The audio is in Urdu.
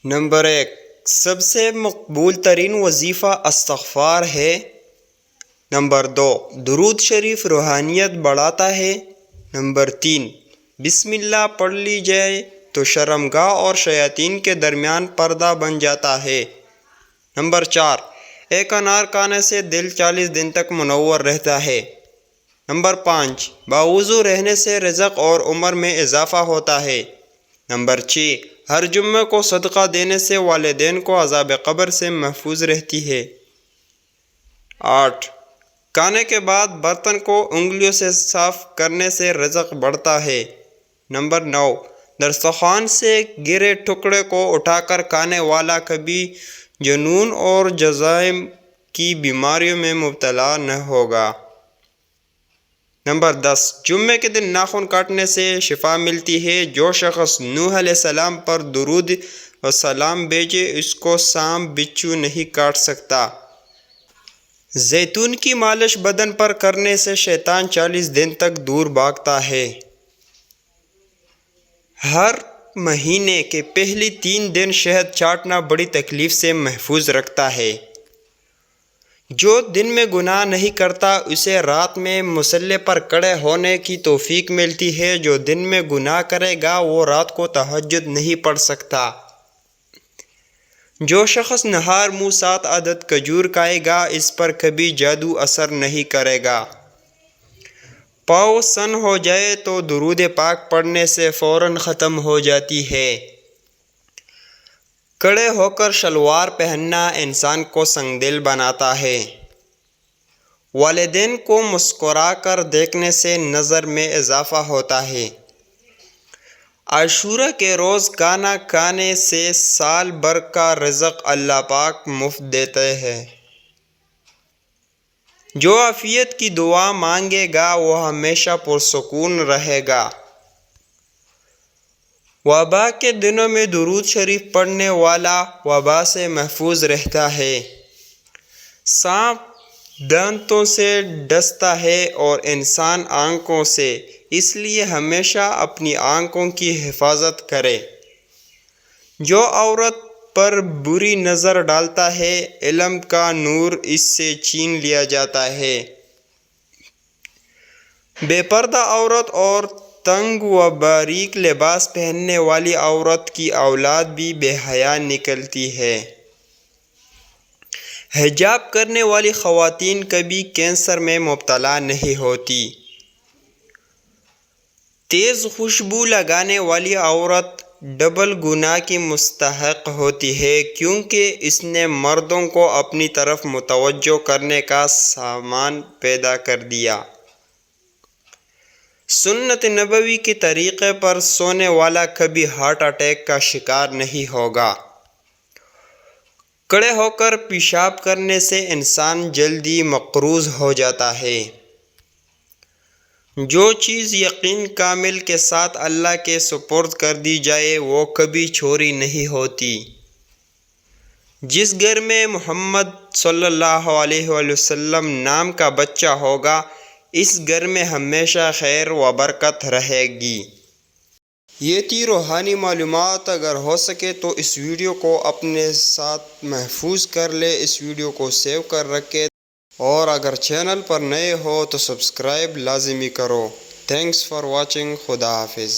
نمبر 1، سب سے مقبول ترین وظیفہ استغفار ہے۔ نمبر 2، درود شریف روحانیت بڑھاتا ہے۔ نمبر 3، بسم اللہ پڑھ لی جائے تو شرمگاہ اور شیاطین کے درمیان پردہ بن جاتا ہے۔ نمبر 4، ایک انار کھانے سے دل 40 دن تک منور رہتا ہے۔ نمبر 5، باوضو رہنے سے رزق اور عمر میں اضافہ ہوتا ہے۔ نمبر 6، ہر جمعہ کو صدقہ دینے سے والدین کو عذاب قبر سے محفوظ رہتی ہے۔ 8، کھانے کے بعد برتن کو انگلیوں سے صاف کرنے سے رزق بڑھتا ہے۔ نمبر 9، دسترخوان سے گرے ٹکڑے کو اٹھا کر کھانے والا کبھی جنون اور جذام کی بیماریوں میں مبتلا نہ ہوگا۔ نمبر 10، جمعے کے دن ناخن کاٹنے سے شفا ملتی ہے۔ جو شخص نوح علیہ السلام پر درود و سلام بھیجے اس کو سانپ بچھو نہیں کاٹ سکتا۔ زیتون کی مالش بدن پر کرنے سے شیطان 40 دن تک دور بھاگتا ہے۔ ہر مہینے کے پہلے 3 دن شہد چاٹنا بڑی تکلیف سے محفوظ رکھتا ہے۔ جو دن میں گناہ نہیں کرتا اسے رات میں مصلی پر کھڑے ہونے کی توفیق ملتی ہے۔ جو دن میں گناہ کرے گا وہ رات کو تہجد نہیں پڑھ سکتا۔ جو شخص نہار منہ 7 عدد کھجور کھائے گا اس پر کبھی جادو اثر نہیں کرے گا۔ پاؤں سن ہو جائے تو درود پاک پڑھنے سے فوراً ختم ہو جاتی ہے۔ کھڑے ہو کر شلوار پہننا انسان کو سنگ دل بناتا ہے۔ والدین کو مسکرا کر دیکھنے سے نظر میں اضافہ ہوتا ہے۔ عاشورہ کے روز کھانا کھانے سے سال بھر کا رزق اللہ پاک مفت دیتے ہیں۔ جو عافیت کی دعا مانگے گا وہ ہمیشہ پرسکون رہے گا۔ وبا کے دنوں میں درود شریف پڑھنے والا وبا سے محفوظ رہتا ہے۔ سانپ دانتوں سے ڈستا ہے اور انسان آنکھوں سے، اس لیے ہمیشہ اپنی آنکھوں کی حفاظت کرے۔ جو عورت پر بری نظر ڈالتا ہے علم کا نور اس سے چھین لیا جاتا ہے۔ بے پردہ عورت اور تنگ و باریک لباس پہننے والی عورت کی اولاد بھی بے حیا نکلتی ہے۔ حجاب کرنے والی خواتین کبھی کینسر میں مبتلا نہیں ہوتی۔ تیز خوشبو لگانے والی عورت ڈبل گناہ کی مستحق ہوتی ہے کیونکہ اس نے مردوں کو اپنی طرف متوجہ کرنے کا سامان پیدا کر دیا۔ سنت نبوی کے طریقے پر سونے والا کبھی ہارٹ اٹیک کا شکار نہیں ہوگا۔ کھڑے ہو کر پیشاب کرنے سے انسان جلدی مقروض ہو جاتا ہے۔ جو چیز یقین کامل کے ساتھ اللہ کے سپرد کر دی جائے وہ کبھی چوری نہیں ہوتی۔ جس گھر میں محمد صلی اللہ علیہ وسلم نام کا بچہ ہوگا اس گھر میں ہمیشہ خیر و برکت رہے گی۔ یہ تھی روحانی معلومات۔ اگر ہو سکے تو اس ویڈیو کو اپنے ساتھ محفوظ کر لے، اس ویڈیو کو سیو کر رکھے اور اگر چینل پر نئے ہو تو سبسکرائب لازمی کرو۔ Thanks for watching. خدا حافظ۔